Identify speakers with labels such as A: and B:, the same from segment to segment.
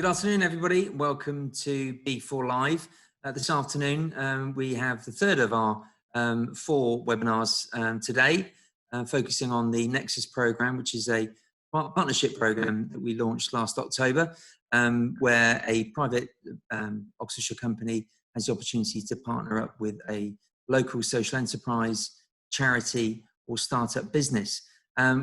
A: Good afternoon, everybody. Welcome to B4 Live. This afternoon, we have the third of our 4 webinars today, focusing on the NEXUS program, which is a partnership program that we launched last October, where a private Oxfordshire company has the opportunity to partner up with a local social enterprise, charity, or startup business.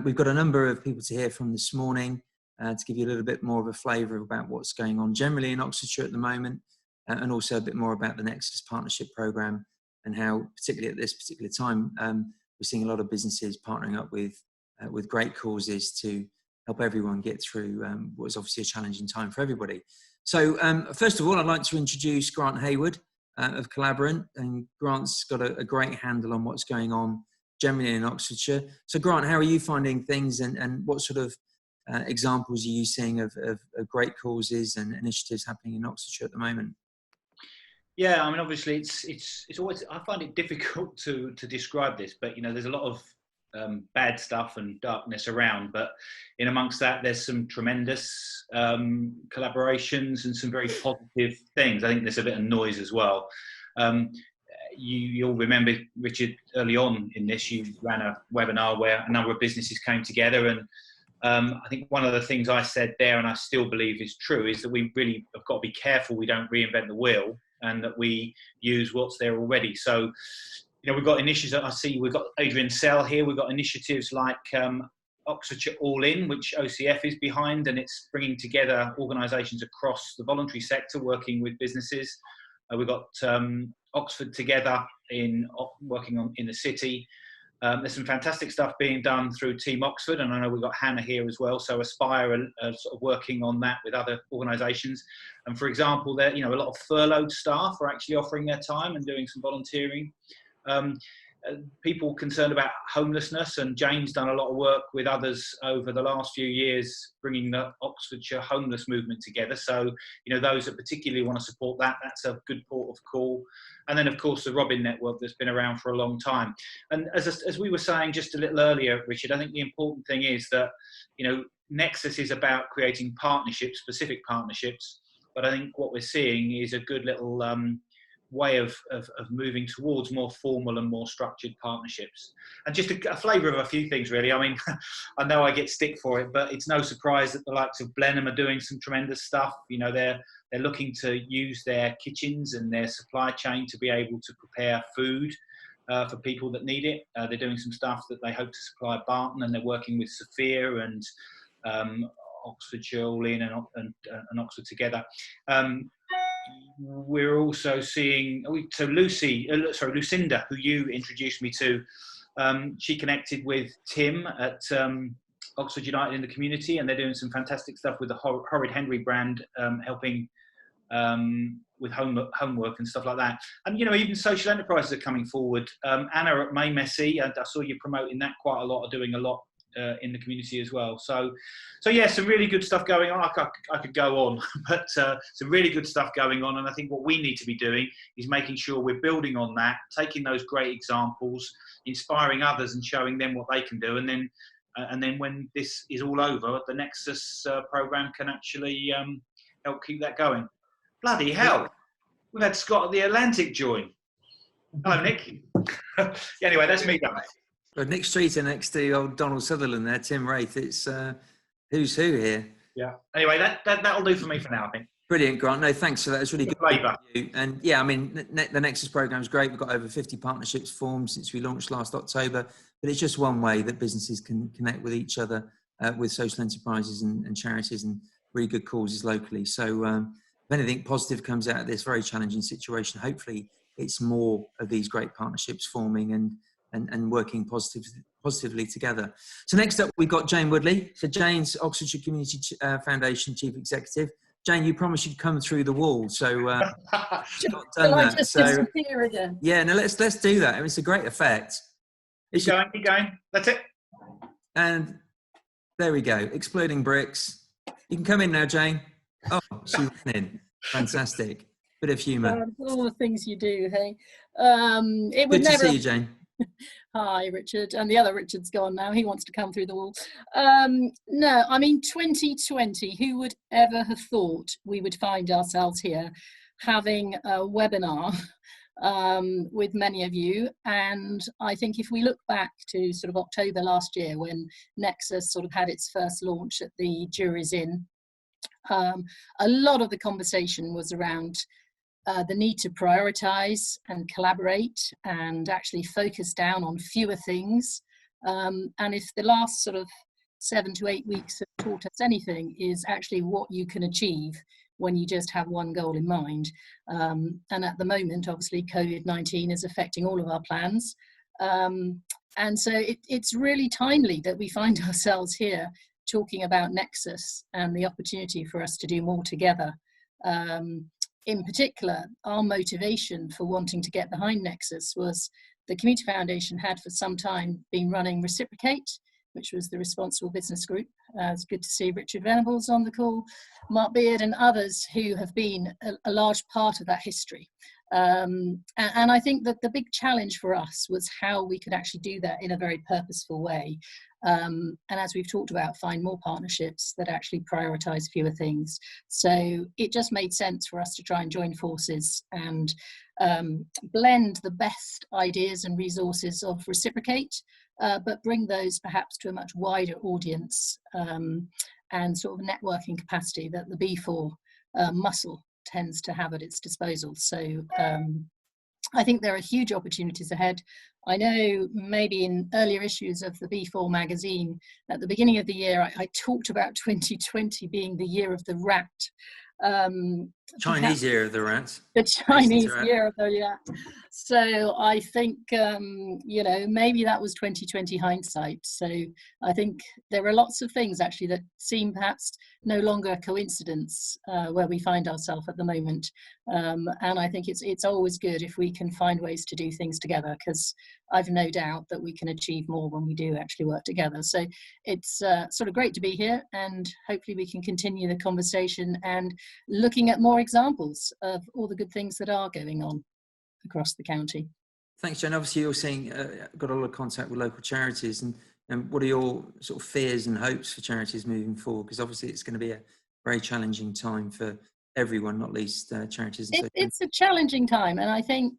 A: We've got a number of people to hear from this morning to give you a little bit more of a flavour about what's going on generally in Oxfordshire at the moment, and also a bit more about the NEXUS partnership programme and how, particularly at this particular time, we're seeing a lot of businesses partnering up with great causes to help everyone get through what is obviously a challenging time for everybody. So first of all, I'd like to introduce Grant Hayward of Collaborant, and Grant's got a great handle on what's going on generally in Oxfordshire. So Grant, how are you finding things, and what sort of examples are you seeing of great causes and initiatives happening in Oxfordshire at the moment?
B: Yeah, I mean, obviously, it's always, I find it difficult to describe this, but you know, there's a lot of bad stuff and darkness around, but in amongst that, there's some tremendous collaborations and some very positive things. I think there's a bit of noise as well. You'll remember, Richard, early on in this, you ran a webinar where a number of businesses came together, and I think one of the things I said there, and I still believe is true, is that we really have got to be careful we don't reinvent the wheel, and that we use what's there already. So, you know, we've got initiatives that I see, we've got Adrian Sell here, we've got initiatives like Oxfordshire All In, which OCF is behind, and it's bringing together organisations across the voluntary sector working with businesses. We've got Oxford Together working in the city. There's some fantastic stuff being done through Team Oxford, and I know we've got Hannah here as well. So Aspire are sort of working on that with other organisations. And for example, there, you know, a lot of furloughed staff are actually offering their time and doing some volunteering. People concerned about homelessness, and Jayne's done a lot of work with others over the last few years, bringing the Oxfordshire homeless movement together. So, you know, those that particularly want to support that, that's a good port of call. And then, of course, the Robin Network that's been around for a long time. And as we were saying just a little earlier, Richard, I think the important thing is that, you know, NEXUS is about creating partnerships, specific partnerships. But I think what we're seeing is a good little way of moving towards more formal and more structured partnerships. And just a flavour of a few things, really. I mean, I know I get stick for it, but it's no surprise that the likes of Blenheim are doing some tremendous stuff. You know, they're looking to use their kitchens and their supply chain to be able to prepare food for people that need it. They're doing some stuff that they hope to supply Barton, and they're working with Sophia and Oxfordshire All In and Oxford Together. We're also seeing, so Lucinda, who you introduced me to, she connected with Tim at Oxford United in the community, and they're doing some fantastic stuff with the Horrid Henry brand, helping with homework and stuff like that. And, you know, even social enterprises are coming forward. Anna at May Messy, I saw you promoting that quite a lot, are doing a lot in the community as well. So yeah, some really good stuff going on. I could go on, but some really good stuff going on. And I think what we need to be doing is making sure we're building on that, taking those great examples, inspiring others and showing them what they can do. And then when this is all over, the NEXUS program can actually help keep that going. Bloody hell. We've had Scott at the Atlantic join. Hello, Nick. Anyway, that's me done.
A: Nick Streeter next to old Donald Sutherland there, Tim Wraith. It's who's who here.
B: Yeah. Anyway, that'll do for me for now, I think.
A: Brilliant, Grant. No, thanks for that. It's really good
B: flavour.
A: And yeah, I mean, the NEXUS program is great. We've got over 50 partnerships formed since we launched last October. But it's just one way that businesses can connect with each other, with social enterprises and charities and really good causes locally. So if anything positive comes out of this very challenging situation, hopefully it's more of these great partnerships forming and working positively together. So next up, we've got Jayne Woodley. So Jayne's Oxfordshire Community Foundation Chief Executive. Jayne, you promised you'd come through the wall, so not done that.
C: Just
A: so
C: disappear again?
A: Yeah, no, let's do that. I mean, it's a great effect.
B: Keep going. That's it.
A: And there we go. Exploding bricks. You can come in now, Jayne. Oh, she ran in. Fantastic. Bit of humour.
C: All the things you do, hey.
A: Good to see you, Jayne.
C: Hi, Richard. And the other Richard's gone now. He wants to come through the wall. No, I mean, 2020, who would ever have thought we would find ourselves here having a webinar with many of you? And I think if we look back to sort of October last year, when NEXUS sort of had its first launch at the Jury's Inn, a lot of the conversation was around the need to prioritize and collaborate and actually focus down on fewer things. And if the last sort of 7 to 8 weeks have taught us anything, is actually what you can achieve when you just have one goal in mind. And at the moment, obviously, COVID-19 is affecting all of our plans. And so it's really timely that we find ourselves here talking about NEXUS and the opportunity for us to do more together. In particular, our motivation for wanting to get behind NEXUS was the Community Foundation had for some time been running Reciprocate, which was the Responsible Business Group. It's good to see Richard Venables on the call, Mark Beard and others who have been a large part of that history. And I think that the big challenge for us was how we could actually do that in a very purposeful way. And as we've talked about, find more partnerships that actually prioritise fewer things. So it just made sense for us to try and join forces and blend the best ideas and resources of Reciprocate, but bring those perhaps to a much wider audience and sort of networking capacity that the B4 muscle tends to have at its disposal. So I think there are huge opportunities ahead. I know maybe in earlier issues of the B4 magazine, at the beginning of the year, I talked about 2020 being the year of the rat.
A: Chinese year of the rat.
C: The Chinese year of the rat. So I think, you know, maybe that was 2020 hindsight. So I think there are lots of things actually that seem perhaps no longer a coincidence where we find ourselves at the moment. And I think it's always good if we can find ways to do things together, because I've no doubt that we can achieve more when we do actually work together. So it's sort of great to be here, and hopefully we can continue the conversation and looking at more examples of all the good things that are going on across the county.
A: Thanks, Jayne. Obviously, you're saying got a lot of contact with local charities, and what are your sort of fears and hopes for charities moving forward? Because obviously, it's going to be a very challenging time for everyone, not least charities.
C: It's a challenging time, and I think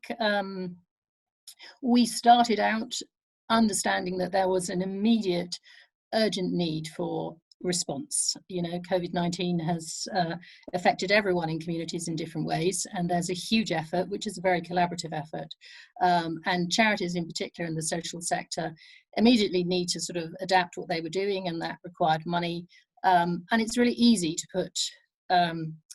C: we started out understanding that there was an immediate, urgent need for response. You know, COVID-19 has affected everyone in communities in different ways, and there's a huge effort, which is a very collaborative effort, and charities in particular in the social sector immediately need to sort of adapt what they were doing, and that required money, and it's really easy to put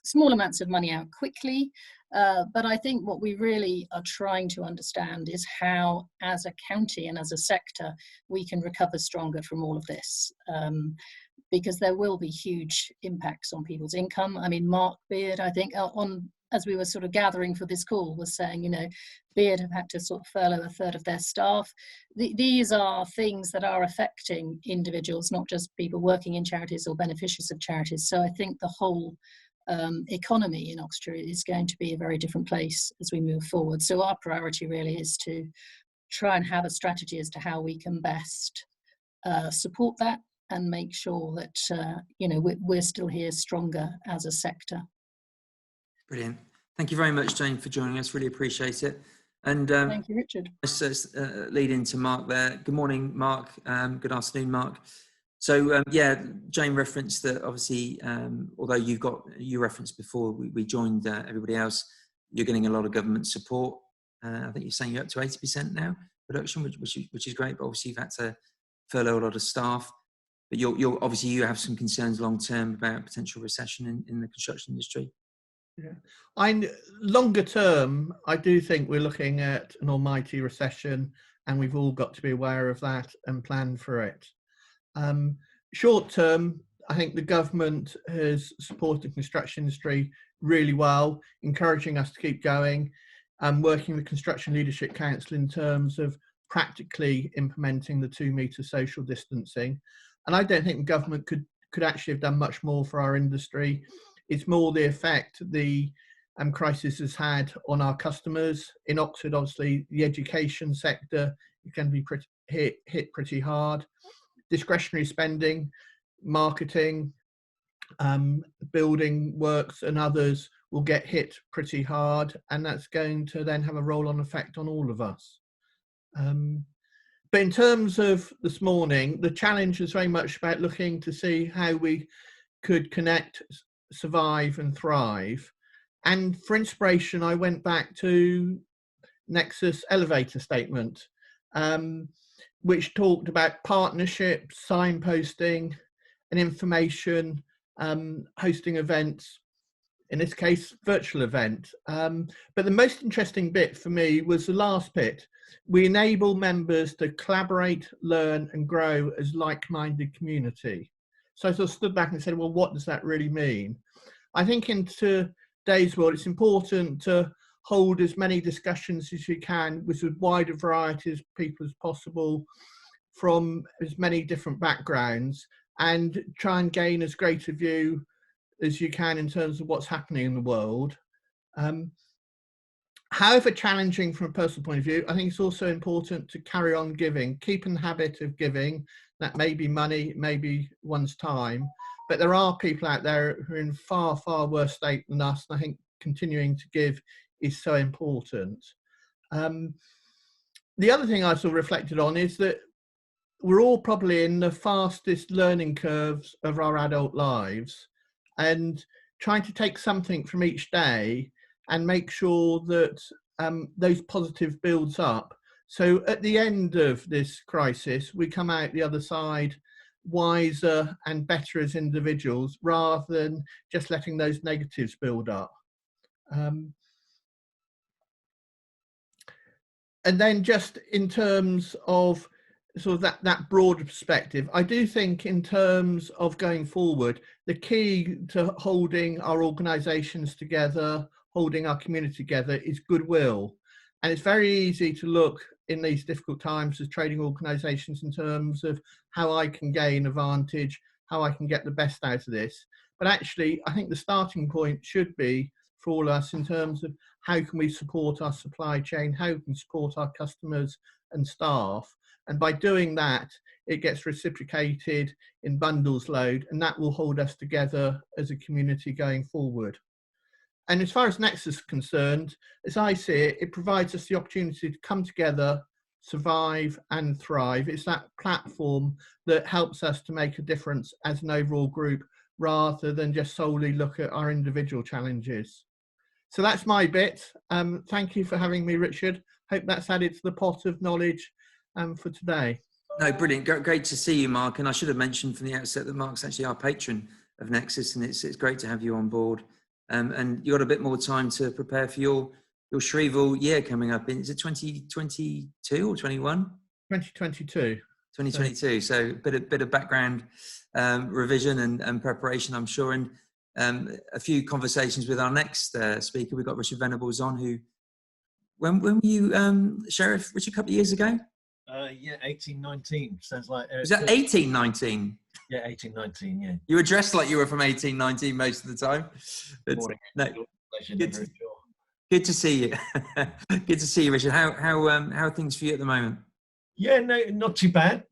C: small amounts of money out quickly, but I think what we really are trying to understand is how, as a county and as a sector, we can recover stronger from all of this. Because there will be huge impacts on people's income. I mean, Mark Beard, I think, as we were sort of gathering for this call, was saying, you know, Beard have had to sort of furlough a third of their staff. These are things that are affecting individuals, not just people working in charities or beneficiaries of charities. So I think the whole economy in Oxfordshire is going to be a very different place as we move forward. So our priority really is to try and have a strategy as to how we can best support that and make sure that you know, we're still here stronger as a sector.
A: Brilliant. Thank you very much, Jayne, for joining us. Really appreciate it. And
C: thank you, Richard.
A: Lead into Mark there. Good morning, Mark. Good afternoon, Mark. So yeah, Jayne referenced that obviously, although you referenced before we joined everybody else, you're getting a lot of government support. I think you're saying you're up to 80% now production, which is great. But obviously, you've had to furlough a lot of staff. But you're obviously, you have some concerns long term about potential recession in the construction industry.
D: Yeah, longer term, I do think we're looking at an almighty recession, and we've all got to be aware of that and plan for it. Short term, I think the government has supported the construction industry really well, encouraging us to keep going, and working with Construction Leadership Council in terms of practically implementing the 2-metre social distancing. And I don't think the government could actually have done much more for our industry. It's more the effect the crisis has had on our customers. In Oxford, obviously, the education sector going to be hit pretty hard. Discretionary spending, marketing, building works and others will get hit pretty hard, and that's going to then have a roll-on effect on all of us. But in terms of this morning, the challenge is very much about looking to see how we could connect, survive and thrive. And for inspiration, I went back to NEXUS elevator statement, which talked about partnerships, signposting and information, hosting events, in this case, virtual event. But the most interesting bit for me was the last bit. We enable members to collaborate, learn and grow as like-minded community. So I sort of stood back and said, well, what does that really mean? I think in today's world, it's important to hold as many discussions as you can with as wide a variety of people as possible from as many different backgrounds, and try and gain as great a view as you can in terms of what's happening in the world. However challenging from a personal point of view, I think it's also important to carry on giving, keep in the habit of giving. That may be money, maybe one's time, but there are people out there who are in far, far worse state than us, and I think continuing to give is so important. The other thing I sort of reflected on is that we're all probably in the fastest learning curves of our adult lives, and trying to take something from each day and make sure that those positive builds up. So at the end of this crisis, we come out the other side wiser and better as individuals, rather than just letting those negatives build up. And then just in terms of sort of that broader perspective, I do think in terms of going forward, the key to holding our organisations together, holding our community together, is goodwill. And it's very easy to look in these difficult times as trading organisations in terms of how I can gain advantage, how I can get the best out of this. But actually, I think the starting point should be for all of us in terms of how can we support our supply chain, how we can support our customers and staff. And by doing that, it gets reciprocated in bundles load, and that will hold us together as a community going forward. And as far as NEXUS is concerned, as I see it, it provides us the opportunity to come together, survive and thrive. It's that platform that helps us to make a difference as an overall group, rather than just solely look at our individual challenges. So that's my bit. Thank you for having me, Richard. Hope that's added to the pot of knowledge for today.
A: No, brilliant. Great to see you, Mark. And I should have mentioned from the outset that Mark's actually our patron of NEXUS, and it's great to have you on board. And you got a bit more time to prepare for your shrieval year coming up. Is it 2022 or 21?
D: 2022.
A: 2022. So a bit of background revision and preparation, I'm sure, and a few conversations with our next speaker. We've got Richard Venables on, who, when were you Sheriff, Richard, a couple of years ago?
E: Yeah, 1819. Sounds like.
A: Was that 1819?
E: Yeah, 1819. Yeah.
A: You were dressed like you were from 1819 most of the time. No, good to see you. Good to see you, Richard. How are things for you at the moment?
E: Yeah, no, not too bad.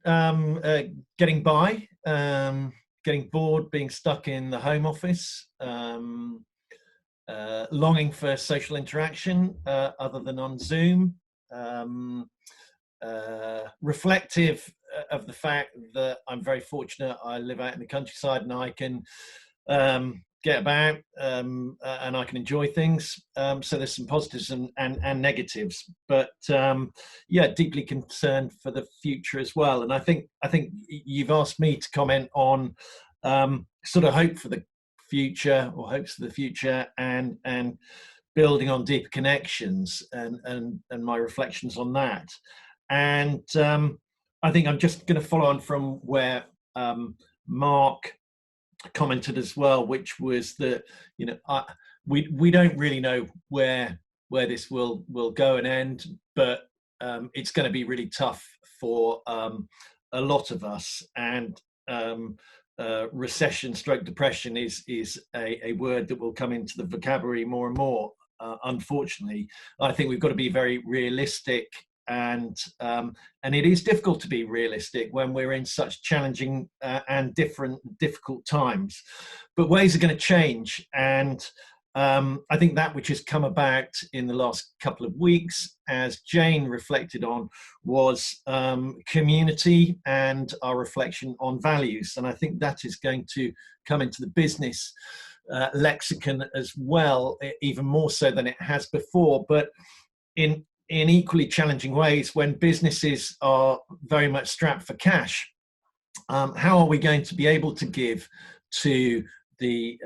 E: Getting by. Getting bored, being stuck in the home office. Longing for social interaction other than on Zoom. Reflective of the fact that I'm very fortunate. I live out in the countryside and I can get about and I can enjoy things. So there's some positives and negatives, but yeah, deeply concerned for the future as well. And I think you've asked me to comment on sort of hope for the future, or hopes for the future, and building on deeper connections and my reflections on that. And I think I'm just going to follow on from where Mark commented as well, which was that, you know, we don't really know where this will go and end, but it's going to be really tough for a lot of us. And recession / depression is a word that will come into the vocabulary more and more. Unfortunately, I think we've got to be very realistic and it is difficult to be realistic when we're in such challenging and difficult times. But ways are going to change, and I think that which has come about in the last couple of weeks, as Jayne reflected on, was community and our reflection on values. And I think that is going to come into the business lexicon as well, even more so than it has before, but in equally challenging ways when businesses are very much strapped for cash. How are we going to be able to give to the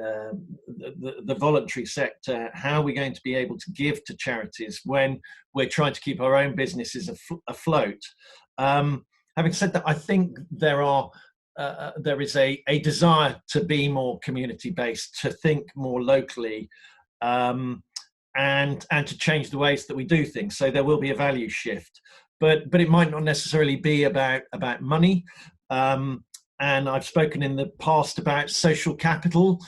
E: voluntary sector? How are we going to be able to give to charities when we're trying to keep our own businesses afloat? Having said that, I think there is a desire to be more community-based, to think more locally, and to change the ways that we do things. So there will be a value shift, but it might not necessarily be about money. And I've spoken in the past about social capital,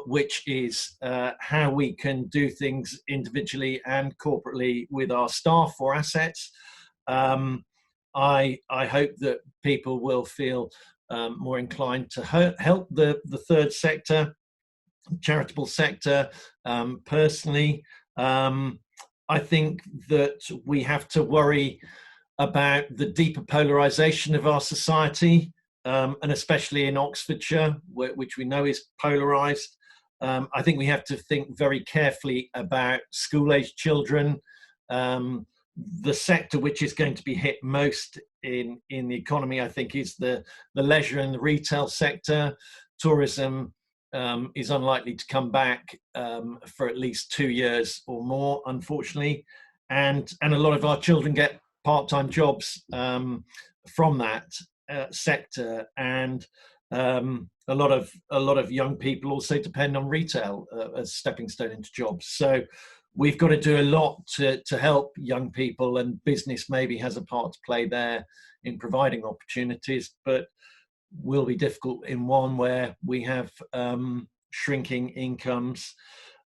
E: which is how we can do things individually and corporately with our staff or assets. I hope that people will feel more inclined to help the third sector, charitable sector. Personally, I think that we have to worry about the deeper polarisation of our society. And especially in Oxfordshire, which we know is polarised. I think we have to think very carefully about school-aged children. The sector which is going to be hit most in the economy, I think, is the leisure and the retail sector. Tourism is unlikely to come back for at least 2 years or more, unfortunately. And a lot of our children get part-time jobs from that sector, and a lot of young people also depend on retail as a stepping stone into jobs. So we've got to do a lot to help young people, and business maybe has a part to play there in providing opportunities, but will be difficult in one where we have shrinking incomes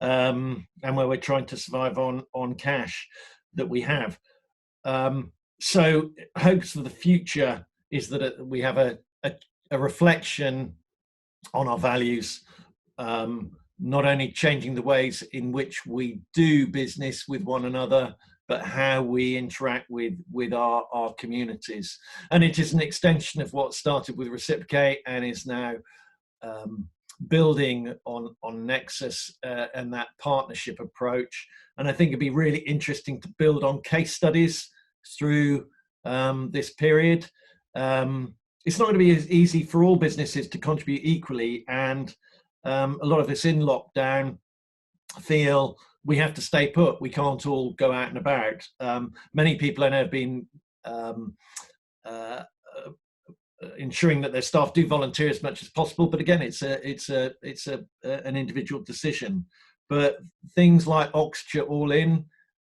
E: and where we're trying to survive on cash that we have. So hopes for the future is that we have a reflection on our values, not only changing the ways in which we do business with one another, but how we interact with our communities. And it is an extension of what started with Reciprocate and is now building on NEXUS and that partnership approach. And I think it'd be really interesting to build on case studies through this period. It's not going to be as easy for all businesses to contribute equally, and a lot of us in lockdown feel we have to stay put. We can't all go out and about. Many people I know have been ensuring that their staff do volunteer as much as possible, but again, it's an individual decision. But things like Oxfordshire All In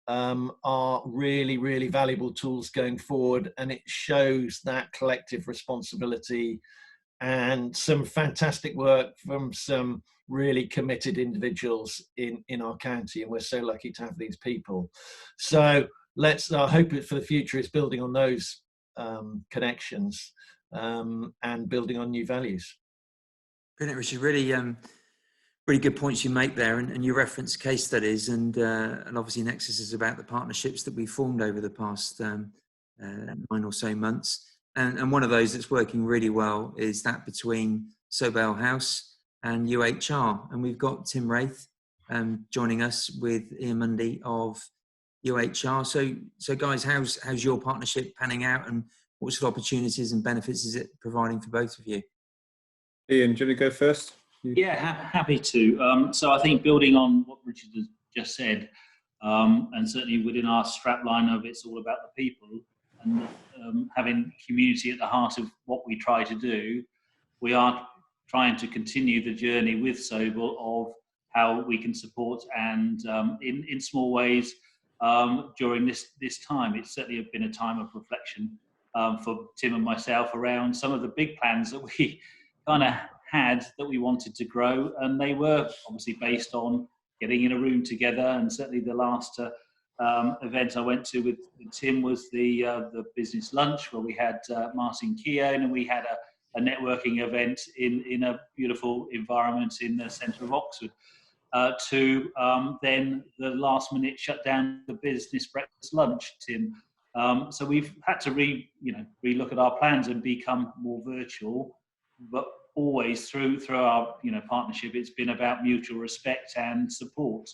E: are really, really valuable tools going forward, and it shows that collective responsibility and some fantastic work from some really committed individuals in our county, and we're so lucky to have these people. So our hope for the future is building on those connections and building on new values.
A: Brilliant, Richard. Really good points you make there, and you reference case studies, and obviously NEXUS is about the partnerships that we've formed over the past 9 or so months, and one of those that's working really well is that between Sobel House and UHR, and we've got Tim Wraith joining us with Ian Mundy of UHR. So guys, how's your partnership panning out, and what sort of opportunities and benefits is it providing for both of you?
F: Ian, do you want to go first?
G: Yeah, happy to. So I think building on what Richard has just said, and certainly within our strapline of it's all about the people, and having community at the heart of what we try to do, we are trying to continue the journey with Sobel of how we can support and in small ways during this time. It's certainly been a time of reflection for Tim and myself around some of the big plans that we kind of had that we wanted to grow, and they were obviously based on getting in a room together, and certainly the last event I went to with Tim was the business lunch, where we had Martin Keown, and we had a networking event in a beautiful environment in the centre of Oxford. To then the last minute shut down the business breakfast lunch, Tim. So we've had to relook at our plans and become more virtual, but always through our partnership, it's been about mutual respect and support.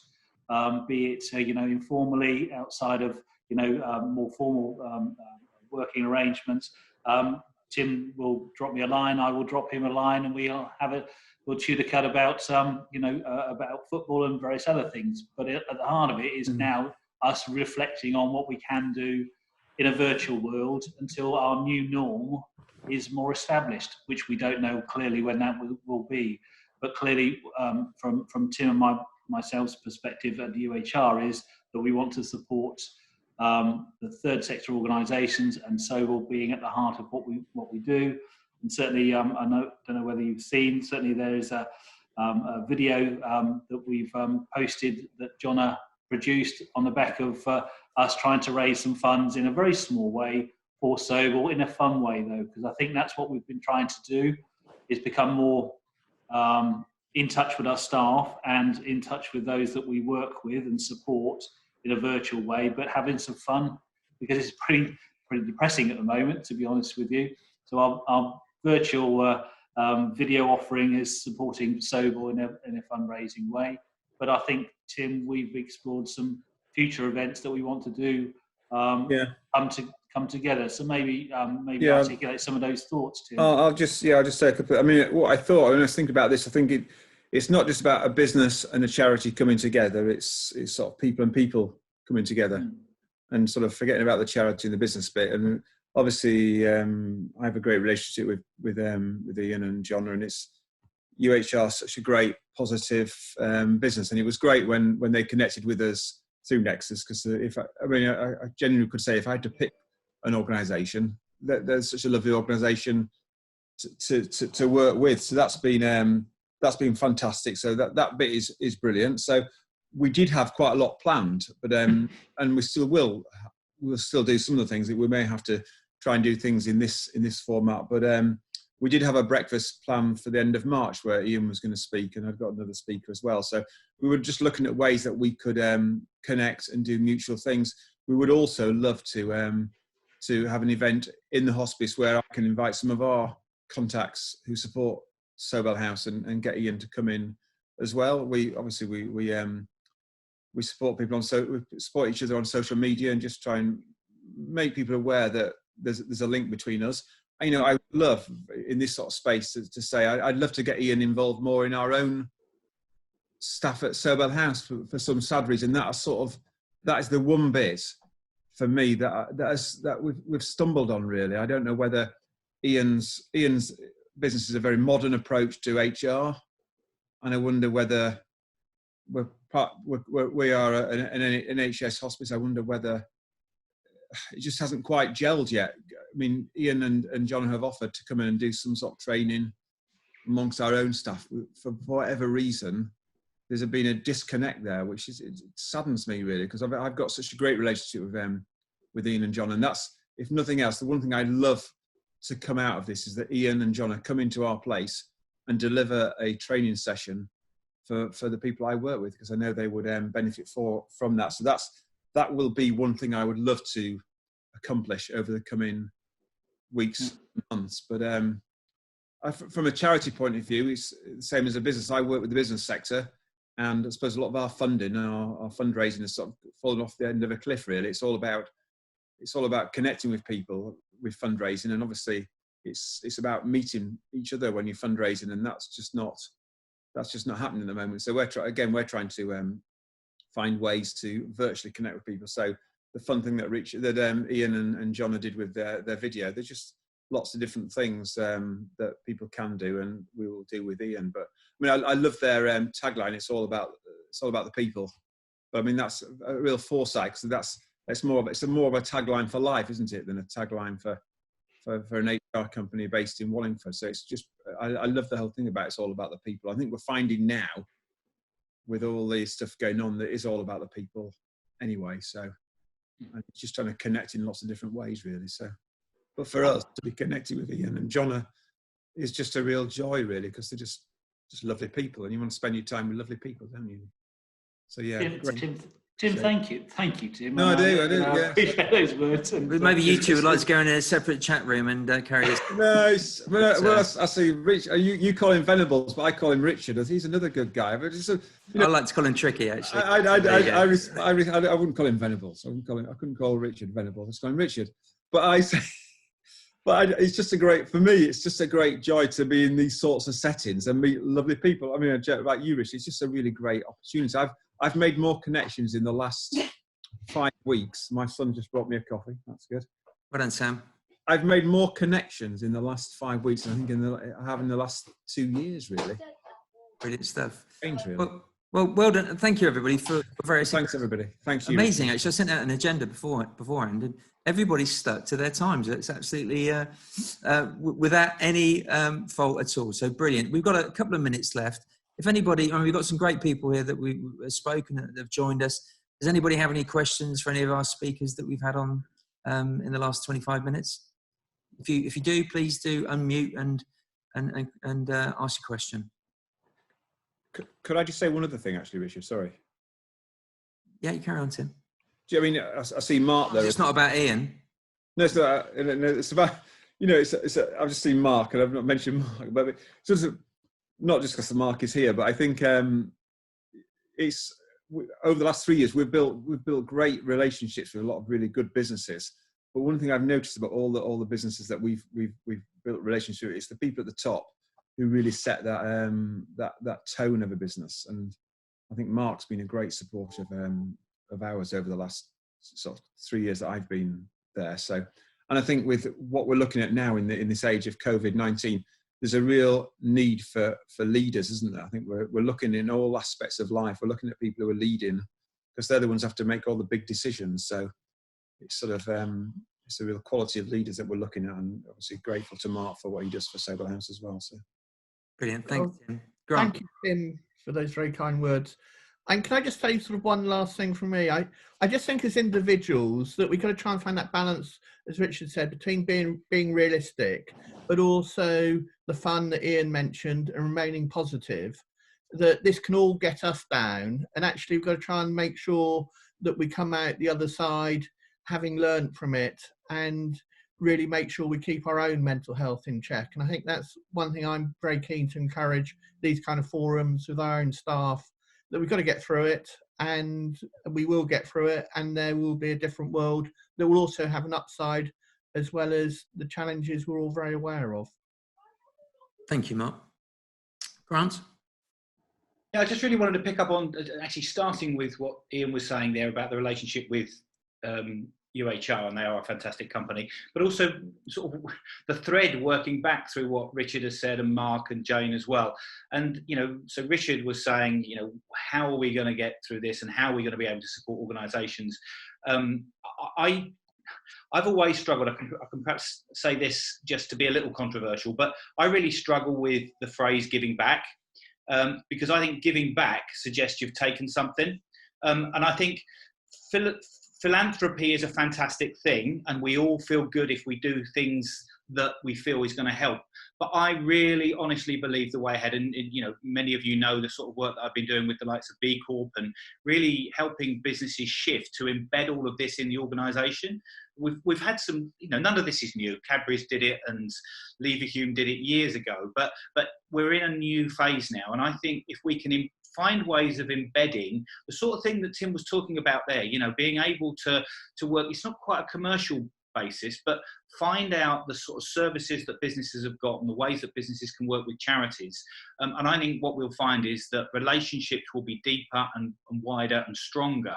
G: Be it informally outside of more formal working arrangements. Tim will drop me a line, I will drop him a line, and we'll chew the cud about about football and various other things. But at the heart of it is now us reflecting on what we can do in a virtual world until our new norm is more established, which we don't know clearly when that will be. But clearly, from Tim and myself's perspective at the UHR, is that we want to support the third sector organisations, and Sobel being at the heart of what we do. And certainly, I don't know whether you've seen. Certainly, there is a video that we've posted that Jonna produced on the back of us trying to raise some funds in a very small way for Sobel, in a fun way though, because I think that's what we've been trying to do, is become more in touch with our staff and in touch with those that we work with and support in a virtual way, but having some fun, because it's pretty depressing at the moment, to be honest with you. So our virtual video offering is supporting Sobel in a fundraising way. But I think, Tim, we've explored some future events that we want to do come together. So maybe articulate some of those thoughts, Tim.
F: I'll just say a couple. I mean, what I thought when I was thinking about this, I think it's not just about a business and a charity coming together. It's sort of people and people coming together, and sort of forgetting about the charity and the business bit. And obviously, I have a great relationship with Ian and Jonna, and it's UHR is such a great, positive business, and it was great when they connected with us through NEXUS, because I genuinely could say if I had to pick an organisation, there's such a lovely organisation to work with. So that's been fantastic. So that bit is brilliant. So we did have quite a lot planned, but and we still will. We'll still do some of the things that we may have to try and do things in this format. But we did have a breakfast planned for the end of March where Ian was going to speak, and I've got another speaker as well. So we were just looking at ways that we could connect and do mutual things. We would also love to have an event in the hospice where I can invite some of our contacts who support Sobel House and get Ian to come in as well. We support people we support each other on social media and just try and make people aware that there's a link between us. And, I would love in this sort of space to say I'd love to get Ian involved more in our own staff at Sobel House for some sad reason. That is the one bit for me that we've stumbled on, really. I don't know whether Ian's business is a very modern approach to HR, and I wonder whether we are an NHS hospice. I wonder whether it just hasn't quite gelled yet. I mean, Ian and John have offered to come in and do some sort of training amongst our own staff. For whatever reason, there's been a disconnect there, which it saddens me, really, because I've got such a great relationship with Ian and John. And that's, if nothing else, the one thing I'd love to come out of this is that Ian and John come into our place and deliver a training session for the people I work with, because I know they would benefit from that. So that will be one thing I would love to accomplish over the coming weeks and months. But from a charity point of view, it's the same as a business. I work with the business sector, and I suppose a lot of our funding and our fundraising has sort of fallen off the end of a cliff, really. It's all about connecting with people with fundraising, and obviously it's about meeting each other when you're fundraising, and that's just not happening at the moment. So we're trying to find ways to virtually connect with people. So the fun thing that Ian and Jonna did with their video, there's just lots of different things that people can do, and we will do with Ian. But I mean, I love their tagline. It's all about the people. But I mean, that's a real foresight, because it's more of a tagline for life, isn't it, than a tagline for an HR company based in Wallingford. So it's just, I love the whole thing about it's all about the people. I think we're finding now, with all the stuff going on, that is all about the people anyway. So I'm just trying to connect in lots of different ways, really. So, but for us to be connected with Ian and Jonna is just a real joy, really, because they're just lovely people, and you want to spend your time with lovely people, don't you? So yeah.
G: Tim, thank you, Tim.
F: No, I do. Yeah.
G: I appreciate those words. And,
A: maybe you two would like to go in a separate chat room and carry this.
F: No, well, I see Rich. You call him Venables, but I call him Richard. He's another good guy. But just,
A: I like to call him Tricky, actually.
F: I wouldn't call him Venables. I couldn't call Richard Venables. I just call him Richard. But I say, it's just for me, it's just a great joy to be in these sorts of settings and meet lovely people. I mean, I joke about you, Richard. It's just a really great opportunity. I've made more connections in the last 5 weeks. My son just brought me a coffee. That's good.
A: Well done, Sam.
F: I've made more connections in the last 5 weeks than I think I have in the last 2 years, really.
A: Brilliant stuff.
F: Strange, really.
A: Well done. Thank you, everybody, for various.
F: Thanks, everybody. Thanks you.
A: Amazing. Actually, I sent out an agenda beforehand, and everybody's stuck to their times. It's absolutely without any fault at all. So brilliant. We've got a couple of minutes left. If anybody, we've got some great people here that we've spoken that have joined us. Does anybody have any questions for any of our speakers that we've had on in the last 25 minutes? If you do, please do unmute and ask your question.
F: Could I just say one other thing, actually, Richard? Sorry.
A: Yeah, you carry on, Tim.
F: Do you, I mean, I see Mark there.
A: It's not about Ian.
F: No, it's not. It's about, I've just seen Mark, and I've not mentioned Mark, but it's not just because the Mark is here, but I think it's over the last 3 years we've built great relationships with a lot of really good businesses. But one thing I've noticed about all the businesses that we've built relationships with is the people at the top who really set that tone of a business. And I think Mark's been a great supporter of ours over the last sort of 3 years that I've been there. So, and I think with what we're looking at now in this age of COVID-19, there's a real need for leaders, isn't there? I think we're looking in all aspects of life. We're looking at people who are leading because they're the ones who have to make all the big decisions. So it's sort of it's a real quality of leaders that we're looking at, and obviously grateful to Mark for what he does for Sable House as well. So
A: brilliant, thanks, Tim.
D: Thank you, Tim, for those very kind words. And can I just say sort of one last thing from me? I just think as individuals that we've got to try and find that balance, as Richard said, between being realistic, but also the fun that Ian mentioned and remaining positive, that this can all get us down. And actually we've got to try and make sure that we come out the other side having learned from it and really make sure we keep our own mental health in check. And I think that's one thing I'm very keen to encourage these kind of forums with our own staff, that we've got to get through it, and we will get through it, and there will be a different world that will also have an upside as well as the challenges we're all very aware of.
A: Thank you, Mark. Grant?
B: Yeah, I just really wanted to pick up on actually starting with what Ian was saying there about the relationship with UHR, and they are a fantastic company, but also sort of the thread working back through what Richard has said, and Mark and Jayne as well. And, so Richard was saying, how are we going to get through this, and how are we going to be able to support organisations? I've always struggled, I can perhaps say this just to be a little controversial, but I really struggle with the phrase giving back, because I think giving back suggests you've taken something. And I think philanthropy is a fantastic thing, and we all feel good if we do things that we feel is going to help. But I really honestly believe the way ahead, and many of you know the sort of work that I've been doing with the likes of B Corp and really helping businesses shift to embed all of this in the organisation. We've had some, none of this is new. Cadbury's did it and Leverhulme did it years ago, but we're in a new phase now. And I think if we can find ways of embedding the sort of thing that Tim was talking about there, being able to work, it's not quite a commercial basis, but find out the sort of services that businesses have got and the ways that businesses can work with charities. And I think what we'll find is that relationships will be deeper and wider and stronger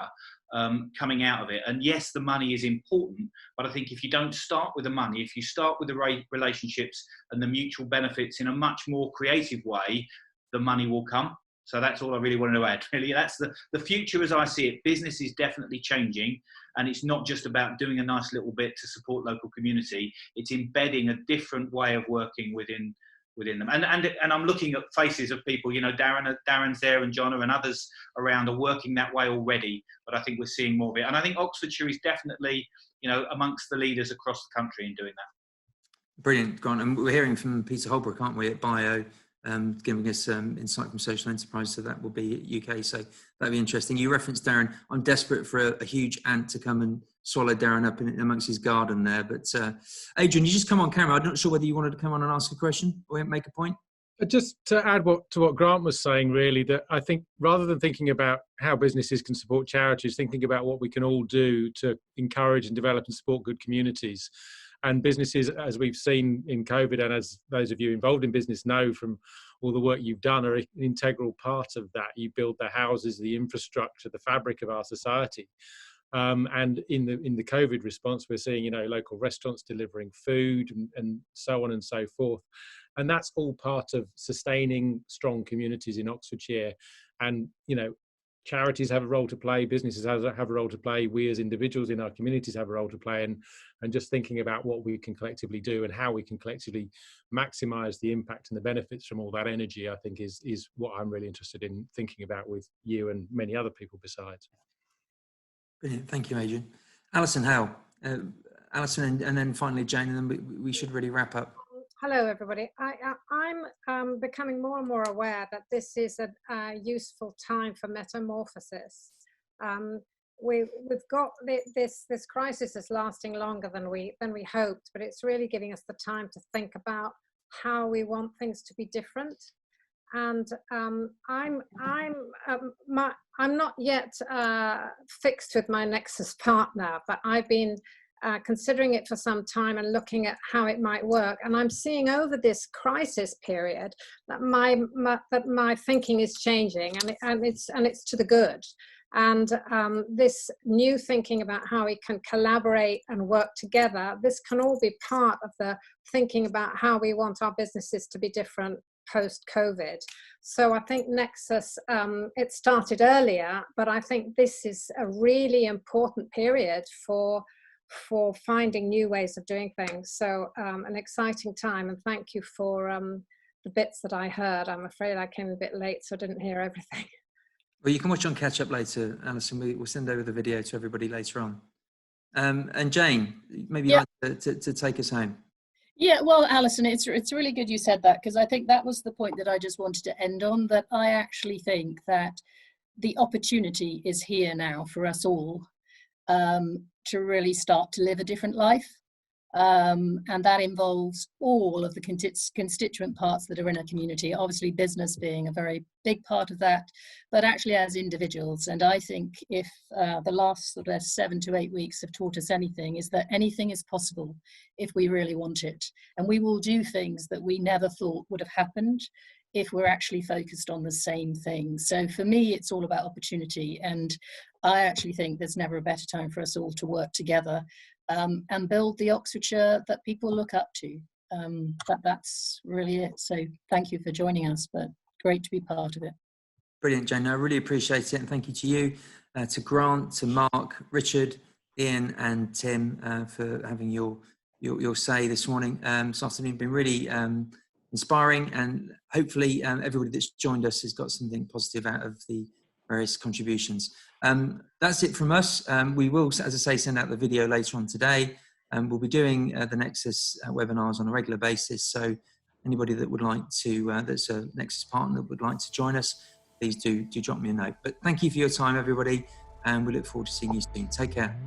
B: coming out of it. And yes, the money is important, but I think if you don't start with the money, if you start with the relationships and the mutual benefits in a much more creative way, the money will come. So that's all I really wanted to add. Really, that's the future as I see it. Business is definitely changing, and it's not just about doing a nice little bit to support local community. It's embedding a different way of working within within them. And I'm looking at faces of people, you know, Darren's there and John and others around are working that way already, but I think we're seeing more of it. And I think Oxfordshire is definitely, you know, amongst the leaders across the country in doing that.
A: Brilliant, Grant. And we're hearing from Peter Holbrook, aren't we, at Bio, giving us insight from social enterprise. So that will be UK. So that'll be interesting. You referenced Darren. I'm desperate for a huge ant to come and swallow Darren up amongst his garden there. But Adrian, you just come on camera. I'm not sure whether you wanted to come on and ask a question or make a point.
H: Just to add to what Grant was saying, really, that I think rather than thinking about how businesses can support charities, thinking about what we can all do to encourage and develop and support good communities. And businesses, as we've seen in COVID, and as those of you involved in business know from all the work you've done, are an integral part of that. You build the houses, the infrastructure, the fabric of our society. And in the COVID response, we're seeing, you know, local restaurants delivering food and so on and so forth. And that's all part of sustaining strong communities in Oxfordshire. And, you know, charities have a role to play, businesses have a role to play, we as individuals in our communities have a role to play, and just thinking about what we can collectively do and how we can collectively maximise the impact and the benefits from all that energy, I think is what I'm really interested in thinking about with you and many other people besides.
A: Brilliant, thank you, Adrian. Alison Howell, Alison, and then finally Jane, and then we should really wrap up.
I: Hello, everybody. I'm becoming more and more aware that this is a useful time for metamorphosis. We've got this crisis is lasting longer than we hoped, but it's really giving us the time to think about how we want things to be different. And I'm not yet fixed with my NEXUS partner, but I've been considering it for some time and looking at how it might work. And I'm seeing over this crisis period that my thinking is changing, and it's to the good. And this new thinking about how we can collaborate and work together, this can all be part of the thinking about how we want our businesses to be different post-COVID. So I think NEXUS, it started earlier, but I think this is a really important period for finding new ways of doing things. So an exciting time, and thank you for the bits that I heard. I'm afraid I came a bit late, so I didn't hear everything.
A: Well, you can watch on catch up later, Alison. We'll send over the video to everybody later on. And Jane, maybe you'd like to take us home.
C: Yeah, well, Alison, it's really good you said that, because I think that was the point that I just wanted to end on, that I actually think that the opportunity is here now for us all to really start to live a different life. And that involves all of the constituent parts that are in a community, obviously business being a very big part of that, but actually as individuals. And I think if the last sort of 7 to 8 weeks have taught us anything, is that anything is possible if we really want it. And we will do things that we never thought would have happened if we're actually focused on the same thing. So for me, it's all about opportunity. And I actually think there's never a better time for us all to work together and build the Oxfordshire that people look up to. That's really it. So thank you for joining us, but great to be part of it.
A: Brilliant, Jane. I really appreciate it. And thank you to you, to Grant, to Mark, Richard, Ian and Tim for having your say this morning. This afternoon been really inspiring, and hopefully everybody that's joined us has got something positive out of the various contributions. That's it from us. We will, as I say, send out the video later on today, and we'll be doing the NEXUS webinars on a regular basis. So anybody that would like to, that's a NEXUS partner that would like to join us, please do drop me a note. But thank you for your time, everybody, and we look forward to seeing you soon. Take care.